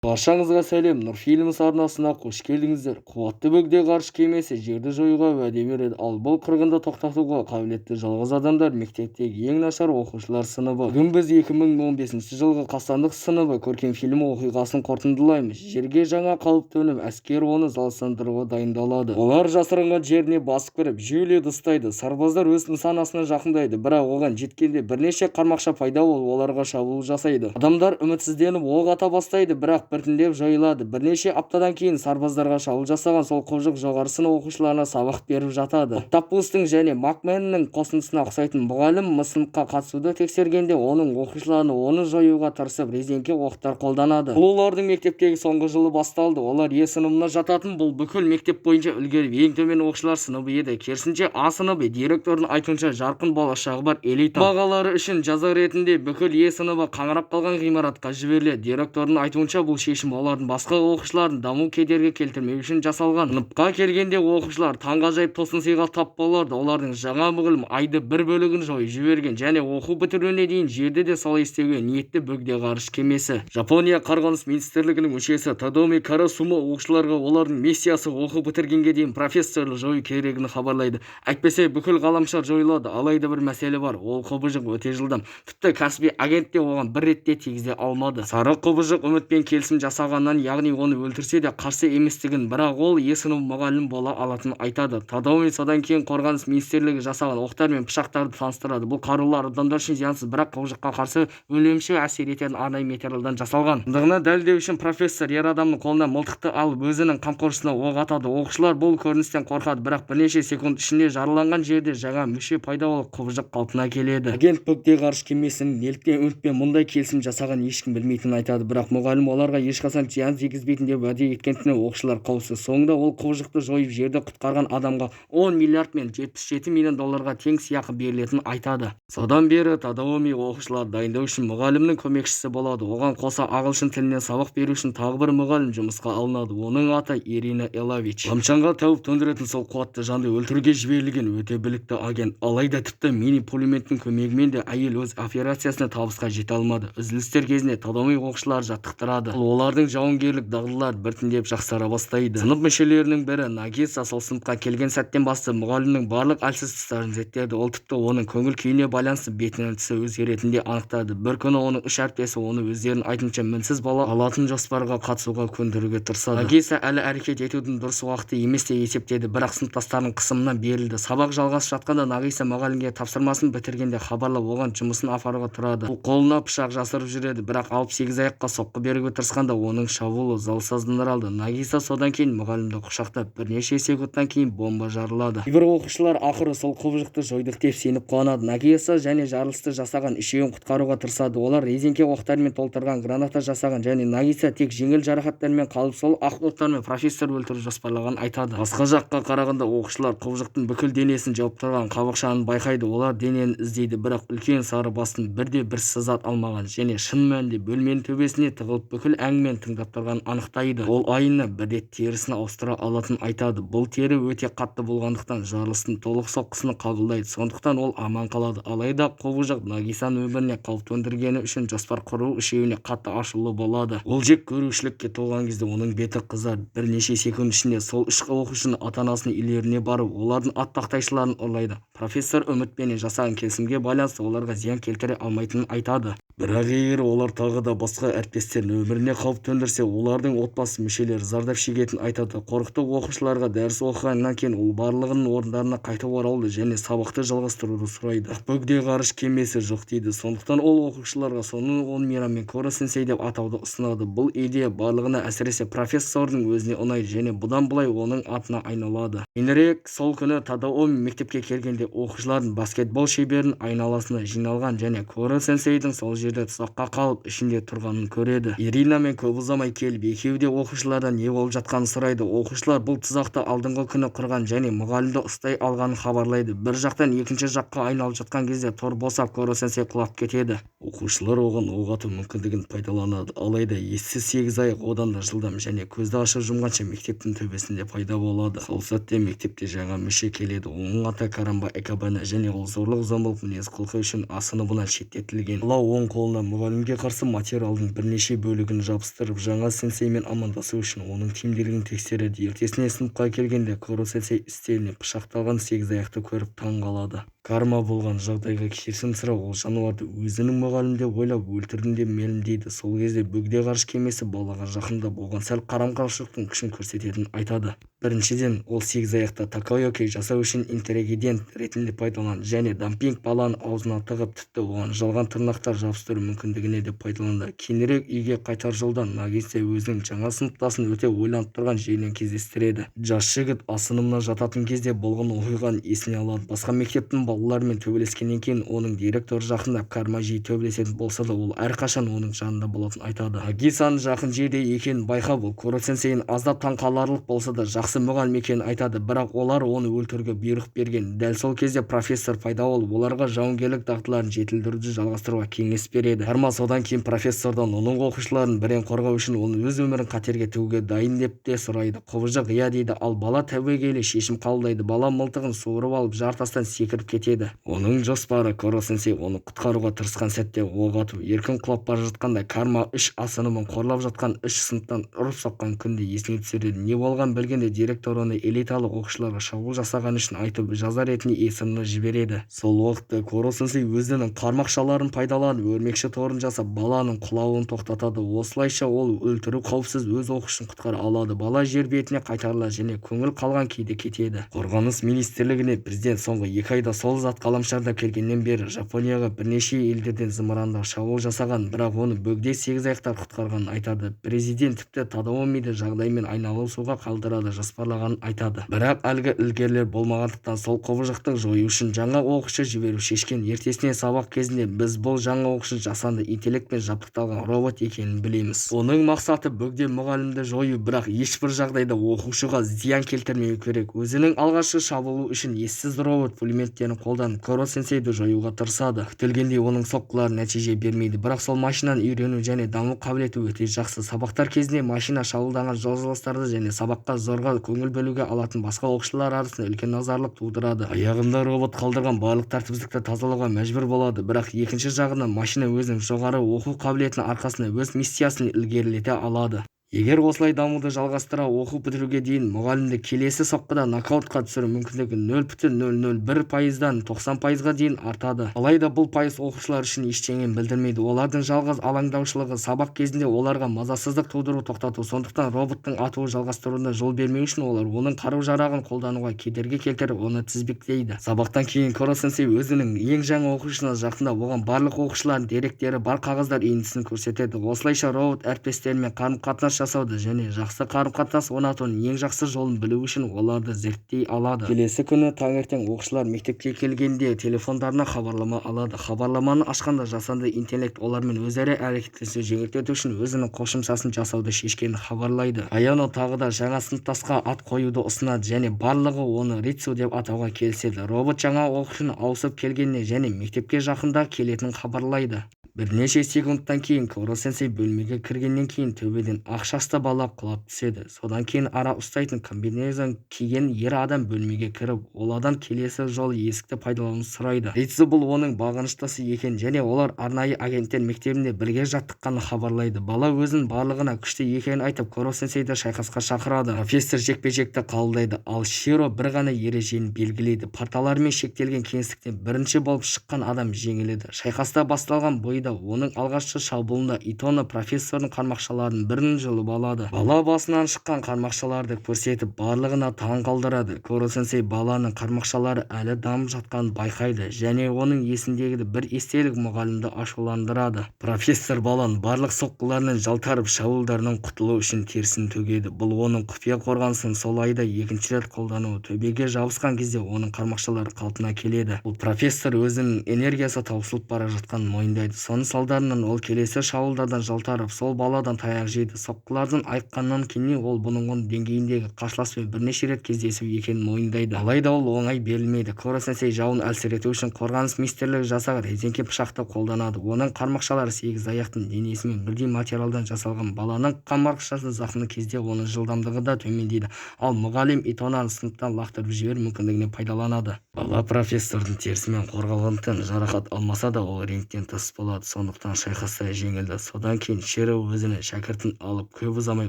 Баршаңызға сәлем, Нұрфильмс арнасына қош келдіңіздер. Қуатты бөгде ғарыш кемесі жерді жоюға уәде береді, ал бұл қырғынды тоқтатуға қабілетті жалғыз адамдар мектептегі ең нашар оқушылар сыныбы. Бүгін біз 2015 жылғы Қастандық сыныбы көркем фильмі оқиғасын қорытындылаймыз. Жерге жаңа қауіп төніп, әскер оны залсыздандыруға дайындалады. Олар жасырынған жеріне басып кіріп, жүйелі дыстайды. Сарбаздар өз нысанасына жақындайды, бірақ оған жеткенде бірнеше қармақша пайда болып, оларға шабуыл жасайды. Адамдар үмітсізденіп оқ ата бастайды, бірақ біртіндеп жойылады. Бірнеше аптадан кейін сарбаздарға шабуыл жасаған сол құбыжық жоғары сынып оқушыларына сабақ беріп жатады. Октопустың және Макменнің қосындысына ұқсайтын мұғалім сыныпқа қатысуды тексергенде, оның оқушыларына оны жоюға тырысып резеңке оқтар қолданады. Бұл олардың мектептегі соңғы жылы басталды. Олар Е сыныбына жататын бұл бүкіл мектеп бойынша үлгеріп ең төмен оқушылар сыныбы еді. Керісінше А сыныбы директордың айтуынша жарқын болашағы бар элита бағалары үшін жаза ретінде бүкіл Е сыныбы қаңырап қалған ғимаратқа жіберіледі. Директордың айтуынша бұл шешім олардың басқа оқушылардың даму кедергі келтірмеу үшін жасалған. Сыныпқа келгенде оқушылар таңғажайып тосын сыйға тап болады. Олардың жаңа мұғалім айды бір бөлігін жойып жіберген және оқу бітіруіне дейін жерде де солай істеуге ниетті бөгде ғарыш кемесі. Жапония қорғаныс министрлігінің мүшесі Тадоми Карасума оқушыларға олардың миссиясы оқу бітіргенге дейін профессорлы жою керегін хабарлайды. Әйтпесе бүкіл ғаламшар жойылады. Алайда бір мәселе бар. Ол құбыжық өте жылдам. Тіпті кәсіби агент те оған бір ретте тигізе алмады. Сары құбыжық үмітпен келісім жасағаннан, яғни оны өлтірсе де қарсы еместігін, бірақ ол Е сынып мұғалім бола алатынын айтады. Тадоми содан кейін қорғаныс министрлігі жасаған оқтар мен пышақтарды таныстырады. Бұл қарулар адамдар үшін зиянсыз, бірақ құбыжыққа қарсы өлімші әсер ететін арнайы материалдан жасалған. Шындығына дәлелдеу үшін профессор ер адамның қолына мылтықты алып өзінің қамқоршысына оқ атады. Оқушылар бұл көріністен қорқады, бірақ бірнеше секунд ішінде жараланған жерде жаңа мүше пайда болып құбыжық қалпына келеді. Агент бөгде ғарыш кемесінің неліктен үмітпен мұндай келісім жасаған ешкім білмейтінін айтады, бірақ мұғалім оларға ешқашан зиян тигізбейтін деп уәде еткендігіне оқушылар қауіпсіз. Соңында ол құбыжықты жойып жерді құтқарған адамға 10 миллиард мен 77 миллион долларға тең сыйақы берілетінін айтады. Содан бері Тадоми оқушылар дайындау үшін мұғалімнің көмекшісі болады. Оған қоса ағылшын тілінен сабақ беру үшін тағы бір мұғалім жұмысқа алынады. Оның аты Ирина Элавич. Ғаламшанға тәуіп төндіретін сол қуатты жанды өлтіруге жіберілген өте білікті агент. Алайда тіпті мини пулеметінің көмегімен де әйел өз операциясына табысқа жете алмады. Үзілістер кезінде Тадоми оқушылар жаттықтырады. Олардың жауынгерлік дағдылары біртіндеп жақсара бастайды. Сынып мүшелерінің бірі Нагиса сол сыныпқа келген сәттен бастап мұғалімнің барлық әлсіз тұстарын зерттеді. Ол тіпті оның көңіл күйіне байланысты бетінің түсі өзгеретінін де анықтады. Bir күні оның үш әріптесі оны өздерінің айтуынша мінсіз бала алатын жоспарға қатысуға көндіруге тырысады. Нагиса әлі әрекет етудің дұрыс уақыты емес деп есептеді, бірақ сыныптастарының қысымынан берілді. Сабақ жалғасып жатқанда Нагиса мұғалімге тапсырмасын бітіргенде хабарлап оған жұмысын апаруға тұрады. Ол қолына пышақ жасырып жүреді, бірақ 68 аяққа соққы беруге тырысқанда оның шабуылы залсыздандырылды. Нагиса содан кейін мұғалімді құшақтап бірнеше секундтан кейін бомба жарылады. Кейбір оқушылар ақыры сол құбыжықты жойдық деп сеніп қуанады. Нагиса және жарылысты жасаған үшеуін құтқаруға тырысады. Олар резеңке оқтармен толтырған граната жасаған және Нагиса тек жеңіл жарақаттармен қалып сол ақ оқтармен профессор өлтіру жоспарлаған айтады. Басқа жаққа қарағанда оқушылар құбыжықтың бүкіл денесін жауып тұрған қабықшаны байқайды. Олар денені іздейді, бірақ үлкен сары бастың бірде-бір сызат алмаған және шын мәнінде бөлменің төбесіне тығылып бүкіл әңгімені тыңдап тұрғанын анықтайды. Ол айына бірде терісін ауыстыра алатынын айтады. Бұл тері өте қатты болғандықтан жарылыстың толық соққысын қабылдайды, сондықтан ол аман қалады. Алайда құбыжық Нагисаның өміріне қауіп төндіргені үшін жоспар құру үшеуіне қатты ашулы болады. Ол жек көрушілікке толған кезде оның беті қызарады. Бірнеше секунд ішінде сол үш оқушының ата-анасының үйлеріне барып, олардың ат-тақтайшыларын ұрлайды. Профессор үмітпенен жасаған келісімге байланысты оларға зиян келтіре алмайтынын айтады. Бірақ егер олар тағы да басқа әріптестерінің өміріне қауіп төндірсе, олардың отбасы мүшелері зардап шегетінін айтады. Қорқықты оқушыларға дәріс оқығаннан кейін ол барлығының орындарына қайтып оралды және сабақты жалғастыруды сұрайды. Бөгде ғарыш кемесі жоқ дейді. Сондықтан ол оқушыларға соның он мейраммен Куро-сенсей деп атауды ұсынады. Бұл идея барлығына әсіресе профессордың өзіне ұнайды және бұдан былай оның атына айналады. Кейінірек сол күні Тадоми мектепке келгенде оқушылардың баскетбол шеберінің айналасына жиналған және Куро-сенсейдің сол жерде тұзаққа қалып ішінде тұрғанын көреді. Ирина мен көп ұзамай келіп, екеуі де оқушылардан не болып жатқанын сұрайды. Оқушылар бұл тұзақты алдыңғы күні құрған және мұғалімді ұстай алғанын хабарлайды. Бір жақтан екінші жаққа айналып жатқан кезде тор босап Куро-сенсей құлап кетеді. Оқушылар оған оқ ату мүмкіндігін пайдаланады. Алайда ессіз сегіз аяқ одан да жылдам және көзді ашып жұмғанша мектептің төбесінде пайда болады. Сол сәтте мектепте жаңа мүше келеді. Оның аты Карамба Экабана және ол зорлық-зомбылық мінез құлқы үшін А сыныбынан шеттетілген. Оң қолына мұғалімге қарсы материалдың бірнеше бөлігін жабыстырып, жаңа сенсеймен амандасу үшін оның тиімділігін тексереді. Ертесіне сыныпқа келгенде Куро-сенсей үстеліне пышақталған сегізаяқты көріп таң қалады. Карма болған жағдайға кешірім сұрап, ол жануарды өзінің мұғалімі деп ойлап өлтірдім деп мәлімдейді. Сол кезде бөгде ғарыш кемесі балаға жақындап, оған сәл қарама-қайшылықтың күшін көрсететінін айтады. Біріншіден, ол сегізаяқты такайоки жасау үшін интерегидент ретінде пайдаланды және дампинг баланы аузына тығып, тіпті оған жалған тырнақтар жабыстыру мүмкіндігіне де пайдаланды. Кейінірек үйге қайтар жолда Нагиса өзінің жаңа сыныптасын өте ойланып тұрған жерінен кездестіреді. Жас жігіт асынымына жататын кезде болған оқиғаны есіне алады. Басқа мектептің балаларымен төбелескеннен кейін оның директор жақындап Карма жиі төбелесетін болса да, ол әрқашан оның жанында болатынын айтады. Нагисаның жақын жерде екенін байқап, ол Куро-сенсейдің аздап таңқаларлық болса да жақсы мұғалім екенін айтады, бірақ олар оны өлтіруге бұйрық берген. Дәл сол кезде профессор пайда болып, оларға жауынгерлік дағдыларын жетілдіруді жалғастыруға кеңес береді. Карма содан кейін профессордан оның оқушыларын бірден қорғау үшін оны өз өмірін қатерге тігуге дайын деп те сұрайды. Құбыжық иә дейді, ал бала тәуекелі шешім қабылдайды. Бала мылтығын суырып алып жартастан секіріп кетеді. Оның жоспары Куро-сенсей оны құтқаруға тырысқан сәтте оқ ату. Еркін құлап бара жатқанда Карма үш асынымын қорлап жатқан үш сыныптан ұрып соққан күнді есіне түсіреді. Не болған білгенде директор оны элиталық оқушыларға шабуыл жасаған үшін айтып, жаза ретінде есімді жібереді. Сол уақытта Куро-сенсей өзінің қармақшаларын пайдаланып, өрмекші торын жасап, баланың құлауын тоқтатады. Осылайша ол өлтіру қауіпсіз өз оқушысын құтқара алады. Бала жер бетіне қайтарылады және көңіл қалған күйде кетеді. Қорғаныс министрлігіне президент соңғы 2 айда сол зат ғаламшарда келгеннен бері Жапонияға бірнеше елдерден зымырандық шабуыл жасаған, бірақ оны бөгде сегізаяқтар құтқарғанын айтады. Президент тіпті Тадамиді жағдаймен айналысуға қалдырады жоспарлағанын айтады. Бірақ әлгі ілгерілер болмағандықтан сол құбыжықты жою үшін жаңа оқушы жіберу шешкен. Ертесіне сабақ кезінде біз бұл жаңа оқушы жасанды интеллектпен жабдықталған робот екенін білеміз. Оның мақсаты бөгде мұғалімді жою, бірақ ешбір жағдайда оқушыға зиян келтірмеу керек. Өзінің алғашқы шабуылы үшін ессіз робот пулеметтерін қолданып Куро-сенсейді жоюға тырысады. Күтілгендей оның соққылары нәтиже бермейді, бірақ сол машинаның үйрену және даму қабілеті өте жақсы. Сабақтар кезінде машина шабуылданған жолдастарды және сабаққа зорға көңіл бөлуге алатын басқа оқушылар арасында үлкен назарлық тудырады. Аяғында робот қалдырған барлық тәртіпсіздікті тазалауға мәжбүр болады, бірақ екінші жағынан машина өзінің жоғары оқу қабілетінің арқасында өз миссиясын ілгерілете алады. Егер осылай дамуды жалғастыра, оқу бітіруге дейін мұғалімді келесі соққыда нокаутқа түсіру мүмкіндігі 0,001%-дан 90%-ға дейін артады. Алайда бұл пайыз оқушылар үшін ештеңе білдірмейді. Олардың жалғыз алаңдаушылығы сабақ кезінде оларға мазасыздық тудыру тоқтату. Сондықтан роботтың атуы жалғастыруына жол бермеу үшін олар оның қару-жарағын қолдануға кедергі келтіріп, оны тізбектейді. Сабақтан кейін Куро-сенсей өзінің ең жаңа оқушысына жақындап, оған барлық оқушылардың деректері бар қағаздар иіндісін көрсетеді. Осылайша робот әріптестерімен қарым-қатынас жасауды және жақсы қарым-қатынас орнатудың ең жақсы жолын білу үшін оларды зерттей алады. Келесі күні таңертең оқушылар мектепке келгенде телефондарына хабарлама алады. Хабарламаны ашқанда жасанды интеллект олармен өзара әрекеттесуді жеңілдету үшін өзінің қосымшасын жасауды шешкенін хабарлайды. Аяно тағы да жаңа сыныптасқа ат қоюды ұсынады және барлығы оны Рицу деп атауға келіседі. Робот жаңа оқушының ауысып келгеніне және мектепке жақында келетінін хабарлайды. Бірнеше секундтан кейін Куро-сенсей бөлмеге кіргеннен кейін төбеден ақ шашты бала құлап түседі. Содан кейін ара ұстайтын комбинезон киген ер адам бөлмеге кіріп, ол адам келесі жолы есікті пайдалануды сұрайды. Рицу бұл оның бағыныштысы екен және олар арнайы агенттер мектебінде бірге жаттыққанын хабарлайды. Бала өзінің барлығына күшті екенін айтып, Куро-сенсейді шайқасқа шақырады. Профессор жекпе-жекті қабылдайды, ал Широ бір ғана ережені белгілейді. Парталармен шектелген кеңістіктен бірінші болып шыққан адам жеңіледі. Шайқаста басталған бойда оның алғашқы шабуылында Итоно профессордың қармақшаларының бірін жұлып алады. Бала басынан шыққан қармақшаларды көрсетіп, барлығына таң қалдырады. Куро-сенсей баланың қармақшалары әлі дамып жатқанын байқайды және оның есіндегі бір естелік мұғалімді ашуландырады. Профессор баланың барлық соққыларынан жалтарып, шабуылдарынан құтылу үшін терісін төгеді. Бұл оның құпия қорғанысын сол айда екінші рет қолдануы. Төбеге жабысқан кезде оның қармақшалары қалпына келеді. Бұл профессор өзінің энергиясы таусылып бара жатқанын мойындайды. Соның салдарынан ол келесі шабуылдардан жалтарып, сол баладан таяқ жейді. Соққылардан айыққаннан кейін ол бұның деңгейіндегі қарсыласпен бірнеше рет кездесу екенін мойындайды. Алайда ол оңай берілмейді. Куро-сенсей жауын әлсірету үшін қорғаныс министрлігі жасаған резеңке пышақты қолданады. оның қармақшалары сегіз аяқтың денесімен бірдей материалдан жасалған. Баланың қармақшасы зақымды кезде оның жылдамдығы да төмендейді, ал мұғалім Итононы сыныптан лақтырып жіберу мүмкіндігіне пайдаланады. Бала профессордың терісімен қорғалғандықтан жарақат алмаса да, ол рингтен тыс болады. болады, сондықтан шайқаста жеңілді. Содан кейін Широ өзінің шәкіртін алып көп ұзамай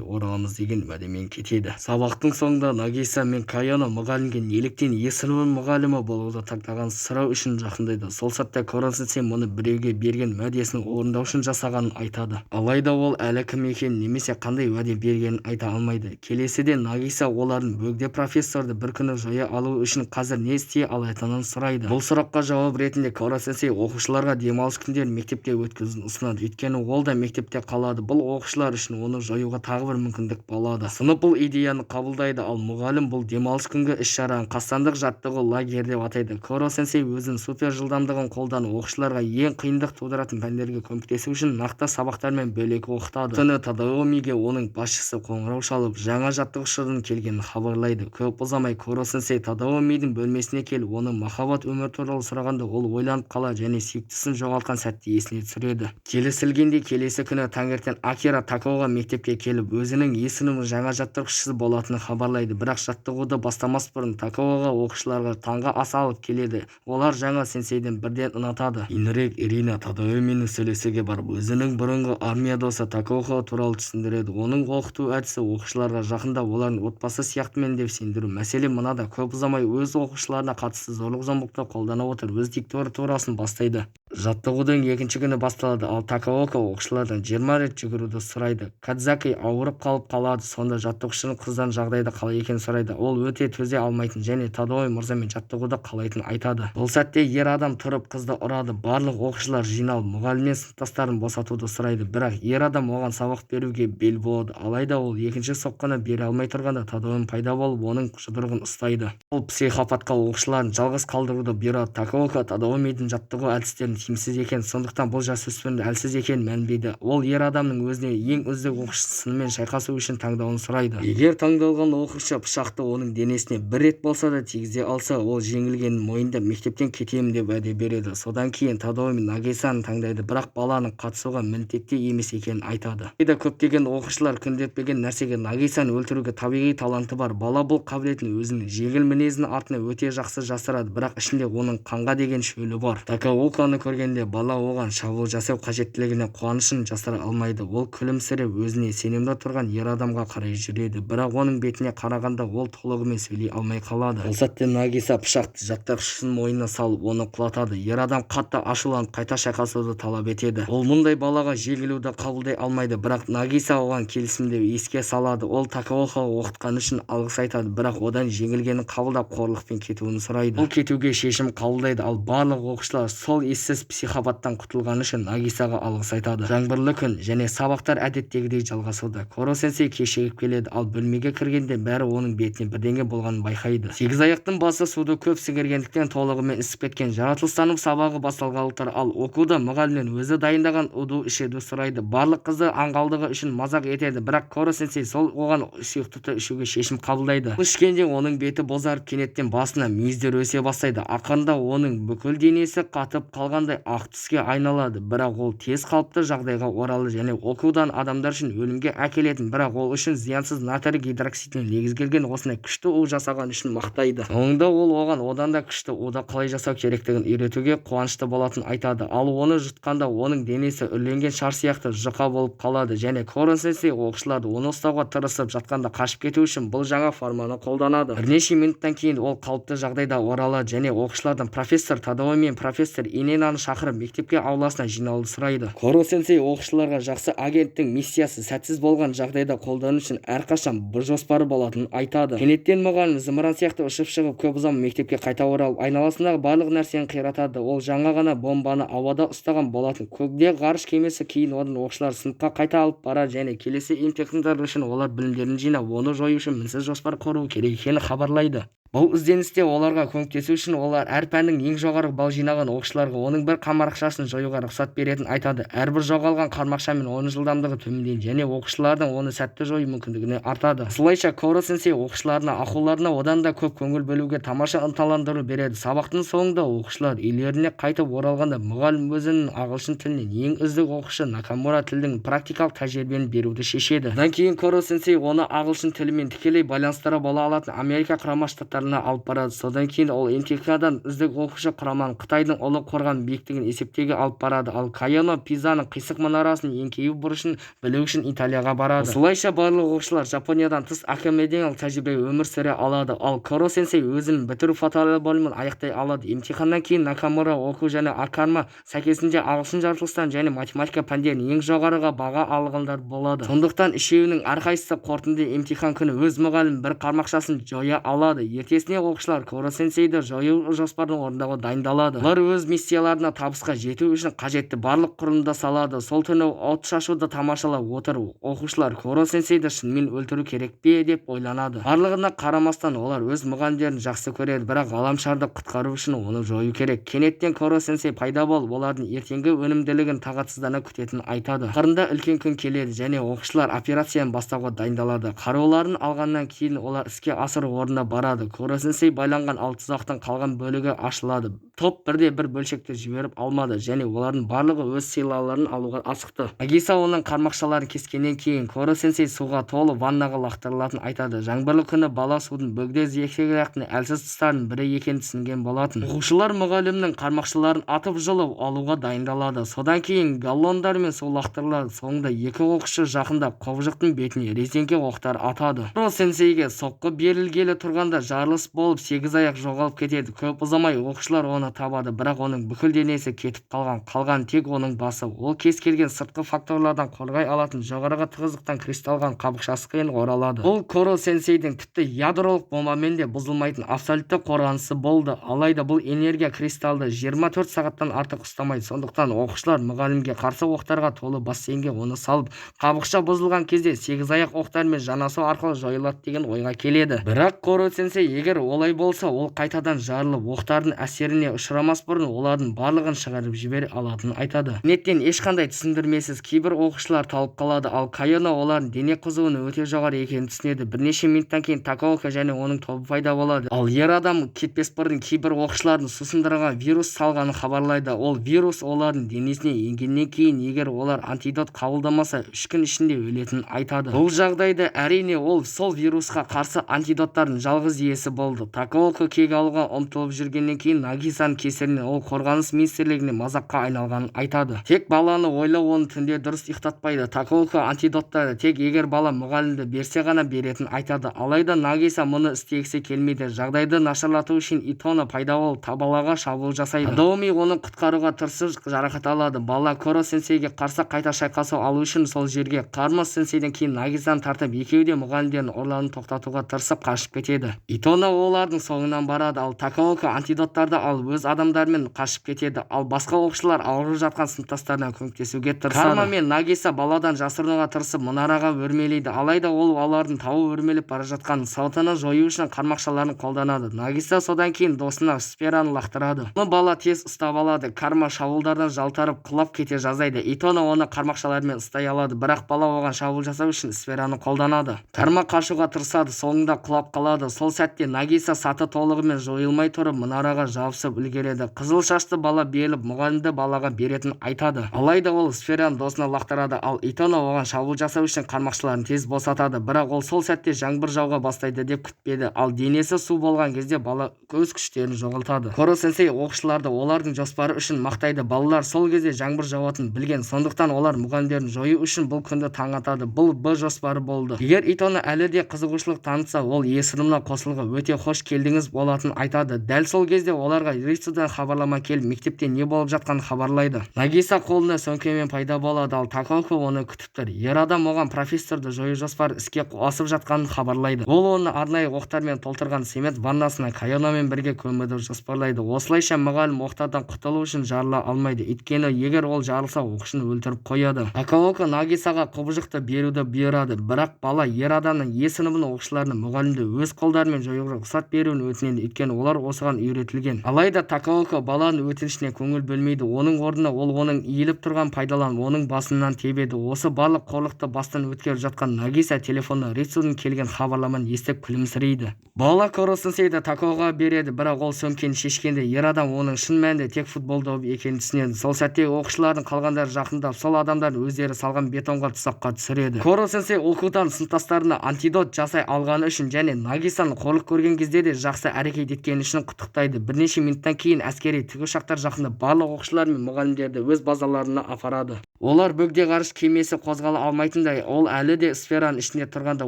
ораламыз деген уәдемен кетеді. Сабақтың соңында Нагиса мен Каяно мұғалімге неліктен сыныбының мұғалімі болуды таңдағанын сұрау үшін жақындайды. Сол сәтте Коро-сенсей мұны біреуге берген уәдесін орындау үшін жасағанын айтады. Алайда ол әлі кім екенін немесе қандай уәде бергенін айта алмайды. Келесіде Нагиса олардың бөгде профессорды бір күні жоя алу үшін қазір не істей алатынын сұрайды. Бұл сұраққа жауап ретінде Коро-сенсей оқушыларға демалыс күндерін мектепте өткізуін ұсынады, өйткені ол да мектепте қалады. Бұл оқушылар үшін оны жоюға тағы бір мүмкіндік болады. Сынып бұл идеяны қабылдайды, ал мұғалім бұл демалыс күнгі іс-шараны қастандық жаттығу лагері деп атайды. Коро-сенсей өзінің супер жылдамдығын қолданып оқушыларға ең қиындық тудыратын пәндерге көмектесу үшін нақты сабақтармен бөлек оқытады. Түні Тадамиге оның басшысы қоңырау шалып, жаңа жаттығушының келгенін хабарлайды. Көп ұзамай Коро-сенсей Тадамидің бөлмесіне келіп, оның махаббат өмір туралы сұрағанда ол ойланып қалады және сүйіктісін жоғалтқан сәтті есіне түсіреді. Келісілгендей келесі күні таңертең Акира Такоға мектепке келіп, өзінің сыныбының жаңа жаттықтырушысы болатынын хабарлайды. Бірақ жаттығуды бастамас бұрын Такоға оқушыларға таңғы ас алып келеді. Олар жаңа сенсейден бірден ұнатады. Кейінірек Ирина Тадамимен сөйлесуге барып, өзінің бұрынғы армия досы Такоға туралы түсіндіреді. Оның оқыту әдісі оқушыларға жақында олардың отбасы сияқтымын деп сендіру. Мәселе мынада, көп ұзамай өз оқушыларына қатысты зорлық-зомбылықты қолдана отырып өз диктатурасын бастайды. Жаттығудың екінші күні басталады, ал Такаока оқушылардан 20 рет жүгіруді сұрайды. Кадзаки ауырып қалады, сонда жаттығушының қыздан жағдайды қалай екенін сұрайды. Ол өте төзе алмайтын және Тадои мырзамен жаттығуды қалайтынын айтады. Бұл сәтте ер адам тұрып қызды ұрады. Барлық оқушылар жиналып мұғалімнен сыныптастарын босатуды сұрайды, бірақ ер адам оған сабақ беруге бел болады. Алайда ол екінші соққыны бере алмай тұрғанда Тадои пайда болып, оның жұдырығын ұстайды. Ол психопатқа оқушыларын жалғыз қалдыруды бұйырады. Такаока Тадамидің жаттығу әдістерінің тиімсіз екенін, сондықтан бұл жасөспірімді әлсіз екенін мәлімдейді. Ол ер адамның өзіне ең үздік оқушысы сынымен шайқасу үшін таңдауын сұрайды. Егер таңдалған оқушы пышақты оның денесіне бір рет болса да тигізе алса, ол жеңілгенін мойындап мектептен кетемін деп уәде береді. Содан кейін Тадоми Нагисаны таңдайды, бірақ баланың қатысуға міндетті емес екенін айтады. Көптеген оқушылар күндетпеген нәрсеге Нагисаны өлтіруге табиғи таланты бар. Бала бұл қабілетін өзінің жеңіл мінезінің артына өте жақсы жасырады, бірақ ішінде оның қанға деген шөлі бар. Такаоканы көргенде бала оған шабуыл жасау қажеттілігіне қуанышын жасыра алмайды. Ол күлімсіреп өзіне сенімді тұрған ер адамға қарай жүреді, бірақ оның бетіне қарағанда ол толығымен сөйлей алмай қалады. Бұл сәтте Нагиса пышақты жаттықтырушысының мойнына салып, оны құлатады. Ер адам қатты ашуланып қайта шайқасуды талап етеді. Ол мұндай балаға жеңілуді қабылдай алмайды, бірақ Нагиса оған келісімді еске салады. Ол Такаокаға оқытқаны үшін алғыс айтады, бірақ одан жеңілгенін қабылдап қорлықпен кетуін сұрайды. Ол кетуге шешім қабылдайды, ал барлық оқушылар сол ессіз психопаттан құтылғаны үшін Нагисаға алғыс айтады. Жаңбырлы күн және сабақтар әдеттегідей жалғасуда. Коро-сенсей кешігіп келеді, ал бөлмеге кіргенде бәрі оның бетіне бірдеңе болғанын байқайды. Сегізаяқтың басы суды көп сіңіргендіктен толығымен ісіп кеткен. Жаратылыстану сабағы басталғалы тұр, ал Окуда мұғалімнен өзі дайындаған уду ішуді сұрайды. Барлық қызды аңғалдығы үшін мазақ етеді, бірақ Коро-сенсей сол оған сұйықтықты ішуге шешім қабылдайды. Ішкенде оның беті бозарып, кенеттен басына мүйіздер өсе бастайды. Ақырында оның бүкіл денесі қатып қалғандай ақ түске айналады, бірақ ол тез қалыпты жағдайға оралды және Окудан адамдар үшін өлімге әкелетін, бірақ ол үшін зиянсыз натрий гидроксидіне негізделген осындай күшті у жасаған үшін мақтайды. Соңында ол оған одан да күшті уды қалай жасау керектігін үйретуге қуанышты болатынын айтады, ал оны жұтқанда оның денесі үрленген шар сияқты жұқа болып қалады және Коро-сенсей оқушыларды оны ұстауға тырысып жатқанда қашып кету үшін бұл жаңа форманы қолданады. Бірнеше минуттан кейін ол қалыпты жағдайда оралады және оқушылардан профессор Тадои мен профессор Иненаны шақырып мектепке ауласына жиналуды сұрайды. Коро-сенсей оқушыларға жақсы агенттің миссиясы сәтсіз болған жағдайда қолдану үшін әрқашан бір жоспары болатынын айтады. Кенеттен мұғалім зымыран сияқты ұшып шығып, көп ұзамай мектепке қайта оралып, айналасындағы барлық нәрсені қиратады. Ол жаңа ғана бомбаны ауада ұстаған болатын. Көкте ғарыш кемесі кейін одан оқушылар сыныпқа қайта алып барады және келесі имтихандар үшін олар білімдерін жинап, оны жою үшін мінсіз жоспар құру керек екенін хабарлайды. Бұл ізденісте оларға көмектесу үшін олар әр пәннің ең жоғары балл жинаған оқушыларға оның бір қармақшасын жоюға рұқсат беретінін айтады. Әрбір жоғалған қармақшамен оның жылдамдығы төмендейді және оқушылардың оны сәтті жою мүмкіндігіне артады. Осылайша Коро-сенсей оқушыларына ақылдарына одан да көп көңіл бөлуге тамаша ынталандыру береді. Сабақтың соңында оқушылар үйлеріне қайтып оралғанда мұғалім өзінің ағылшын тілінен ең үздік оқушы Накамура тілдің практикалық тәжірибені беруді шешеді. Одан кейін Коро-сенсей оны ағылшын тілімен тікелей байланыстыра бола алатын Америка құрама штаттарына сынақтарына алып барады. Содан кейін ол емтихандан үздік оқушы құраманы Қытайдың ұлы қорған биіктігін есептеуге алып барады. Ал Кайоно Пизаның қисық мұнарасының еңкею бұрышын білу үшін Италияға барады. Осылайша барлық оқушылар Жапониядан тыс академиялық тәжірибе өмір сүре алады. Ал Коро сенсей өзінің бітіру фотоальбомын аяқтай алады. Емтиханнан кейін Накамура оқу және Акарма сәйкесінше ағылшын жаратылыстан және математика пәндерін ең жоғарыға баға алғандар болады. Сондықтан үшеуінің әрқайсысы қорытынды емтихан күні өз мұғалім бір қармақшасын жоя алады. Ертесіне оқушылар Коро сенсейді жою жоспарын орындауға дайындалады. Олар өз миссияларына табысқа жету үшін қажетті барлық құрылымды салады. Сол түні от шашуды тамашалап отыр оқушылар Коро сенсейді шынымен өлтіру керек пе деп ойланады. Барлығына қарамастан олар өз мұғалімдерін жақсы көреді, бірақ ғаламшарды құтқару үшін оны жою керек. Кенеттен Коро сенсей пайда болып, олардың ертеңгі өнімділігін тағатсыздана күтетінін айтады. Ақырында үлкен күн келеді және оқушылар операцияны бастауға дайындалады. Қаруларын алғаннан кейін олар іске асыру орнына барады. Коро сенсей байланған ал тұзақтың қалған бөлігі ашылады. Топ бірде-бір бөлшекті жіберіп алмады және олардың барлығы өз сыйлауларын алуға асықты. Нагиса оның қармақшаларын кескеннен кейін Коро сенсей суға толы ваннаға лақтырылатынын айтады. Жаңбырлы күні бала судың бөгде зекетінің әлсіз тұстарының бірі екенін түсінген болатын. Оқушылар мұғалімнің қармақшаларын атып жұлып алуға дайындалады. Содан кейін галлондармен су лақтырылады. Соңында екі оқушы жақындап қобжықтың бетіне резеңке оқтар атады. Коро сенсейге соққы берілгелі тұрғанда жарылыс болып сегізаяқ жоғалып кетеді. Көп ұзамай оқушылар оны табады, бірақ оның бүкіл денесі кетіп қалған тек оның басы. Ол кез келген сыртқы факторлардан қорғай алатын жоғарғы тығыздықтан кристалған қабықшасымен оралады. Бұл Коро сенсейдің тіпті ядролық бомбамен де бұзылмайтын абсолютті қорғанысы болды. Алайда бұл энергия кристалды 24 сағаттан артық ұстамайды. Сондықтан оқушылар мұғалімге қарсы оқтарға толы бассейнге оны салып, қабықша бұзылған кезде сегізаяқ оқтармен жанасу арқылы жойылады деген ойға келеді. Бірақ Коро сенсей егер олай болса, ол қайтадан жарылып оқтардың әсеріне ұшырамас бұрын олардың барлығын шығарып жібере алатынын айтады. Неттен ешқандай түсіндірмесіз кейбір оқушылар талып қалады, ал Кайоно олардың дене қызуының өте жоғары екенін түсінеді. Бірнеше минуттан кейін Такаока және оның тобы пайда болады. Ал ер адам кетпес бұрын кейбір оқушылардың сусындырған вирус салғанын хабарлайды. Ол вирус олардың денесіне енгеннен кейін егер олар антидот қабылдамаса 3 күн ішінде өлетінін айтады. Бұл жағдайда әрине ол сол вирусқа қарсы антидоттардың жалғыз иесі болды. Такаока кек алуға ұмтылып жүргеннен кейін Нагисаның кесірінен ол қорғаныс министрлігіне мазаққа айналғанын айтады. Тек баланы ойлау оны түнде дұрыс ұйықтатпайды. Такаока антидоттарды тек егер бала мұғалімді берсе ғана беретінін айтады. Алайда Нагиса мұны істегісі келмейді. Жағдайды нашарлату үшін Итоно пайда болып балаға шабуыл жасайды. Адоми оны құтқаруға тырысып жарақат алады. Бала Коро сенсейге қарсы қайта шайқасу алу үшін сол жерге Карма сенсейден кейін Нагисаны тартып, екеуі де мұғалімдердің ұрларын тоқтатуға тырысып қашып кетеді. Итоно олардың соңынан барады, ал Такаока антидоттарды алып өз адамдарымен қашып кетеді. Ал басқа оқушылар ауырып жатқан сыныптастарына көмектесуге тырысады. Карма мен Нагиса баладан жасырынуға тырысып мұнараға өрмелейді. Алайда ол олардың тауы өрмелеп бара жатқан салтаны жою үшін қармақшаларын қолданады. Нагиса содан кейін досына сфераны лақтырады. Оны бала тез ұстап алады. Карма шабуылдардан жалтарып құлап кете жаздайды. Итоно оны қармақшалармен ұстай алады, бірақ бала оған шабуыл жасау үшін сфераны қолданады. Карма қашуға тырысады, соңында құлап қалады. Сол сәтте Нагиса саты толығымен жойылмай тұрып мұнараға жабысып үлгереді. Қызыл шашты бала беріліп мұғалімді балаға беретінін айтады. Алайда ол сфераны досына лақтырады, ал Итоно оған шабуыл жасау үшін қармақшыларын тез босатады. Бірақ ол сол сәтте жаңбыр жауға бастайды деп күтпеді. Ал денесі су болған кезде бала өз күштерін жоғалтады. Коро сенсей оқушыларды олардың жоспары үшін мақтайды. Балалар сол кезде жаңбыр жауатынын білген, сондықтан олар мұғалімдерін жою үшін бұл күнді таң атады. Бұл Б жоспары болды. Егер Итоно әлі де қызығушылық танытса, ол есіміне қосылуға өте қош келдіңіз болатынын айтады. Дәл сол кезде оларға Рицудан хабарлама келіп, мектепте не болып жатқанын хабарлайды. Нагиса қолында сөмкемен пайда болады, ал Такаока оны күтіп тұр. Ер адам оған профессорды жою жоспары іске асып жатқанын хабарлайды. Ол оны арнайы оқтармен толтырған цемент ваннасына Кайономен бірге көмуді жоспарлайды. Осылайша мұғалім оқтардан құтылу үшін жарыла алмайды. Өйткені егер ол жарылса, оқушыны өлтіріп қояды. Такаока Нагисаға қобжықты беруді бұйырады, бірақ бала ер адамның сыныбының оқушыларына мұғалімді өз қолдарымен жоюға рұқсат беруін өтінеді, өйткені олар осыған үйретілген. Алайда Такаока баланың өтінішіне көңіл бөлмейді. Оның орнына ол оның иіліп тұрған пайдаланып, оның басынан тебеді. Осы барлық қорлықты бастан өткеріп жатқан Нагиса телефонда Рицудан келген хабарламаны естіп күлімсірейді. Бала Коро сенсейді Такаока береді, бірақ ол сөмкені шешкенде ер адам оның шын мәнінде тек футбол добы екенін түсінеді. Сол сәтте оқушылардың қалғандары жақындап, сол адамдардың өздері салған бетонға тұсаққа түсіреді. Коро сенсей оқудан сыныптастарына антидот жасай алғаны үшін және Нагисаны қорлық көрген кезде де жақсы әрекет еткені үшін құттықтайды. Бірнеше минуттан кейін әскери тікұшақтар жақындап барлық оқушылар мен мұғалімдерді өз базаларына апарады. Олар бөгде ғарыш кемесі қозғала алмайтындай, ол әлі де сфераның ішінде тұрғанда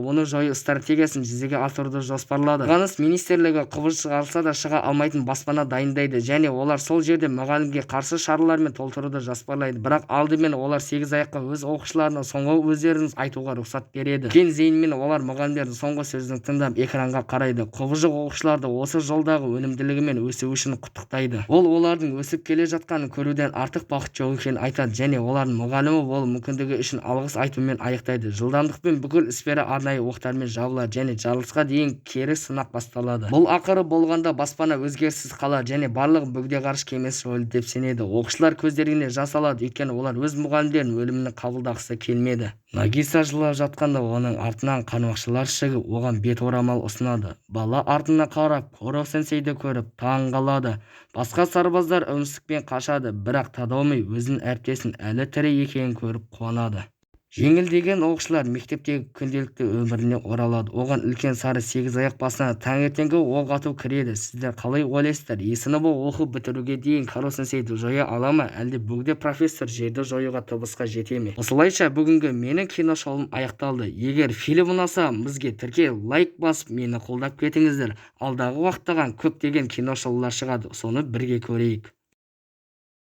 оны жою стратегиясын жүзеге асыруды жоспарлады. Қорғаныс министрлігі құбыр шығарылса да шыға алмайтын баспана дайындайды және олар сол жерде мұғалімге қарсы шаралармен толтыруды жоспарлайды. Бірақ алдымен олар сегіз аяққа өз оқушыларына соңғы өздеріңіз айтуға рұқсат береді. Кен зейінмен олар мұғалімдердің соңғы сөзін тыңдап экранға қарайды. Құбыжық оқушыларды осы жолдағы өнімділігімен өсу үшін құттықтайды. Ол олардың өсіп келе жатқанын көруден артық бақыт жоқ екенін айтады және олардың мұғалімі болу мүмкіндігі үшін алғыс айтумен аяқтайды. Жылдамдықпен бүкіл сфера арнайы оқтармен жабылады және жарылысқа дейін кері сынақ басталады. Бұл ақыры болғанда баспана өзгеріссіз қалады және барлығы бөгде ғарыш кемесі жойылды деп сенеді. Оқушылар көздеріне жас алады, өйткені олар өз мұғалімдерінің өлімін қабылдағысы келмеді. Нагиса жылап жатқанда оның артынан қармақшылар шығып, оған бет орамал ұсынады. Бала артына қарап, Куро-сенсейді көріп таң қалады. Басқа сарбаздар үмітпен қашады, бірақ Тадоми өзінің әріптесінің әлі тірі екенін көріп қуанады. Жеңілдеген оқушылар мектептегі күнделікті өміріне оралады. Оған үлкен сары сегіз аяқ басына таңертеңгі оқ ату кіреді. Сіздер қалай ойлайсыздар? Сыныбы оқып бітіруге дейін Куро-сенсейді жоя ала ма, әлде бөгде профессор жерді жоюға табысқа жете ме? Осылайша бүгінгі менің киношоуым аяқталды. Егер фильм ұнаса, бізге тіркел, лайк басып, мені қолдап кетіңіздер. Алдағы уақыттаған көптеген киношоулар шығады, соны бірге көрейік.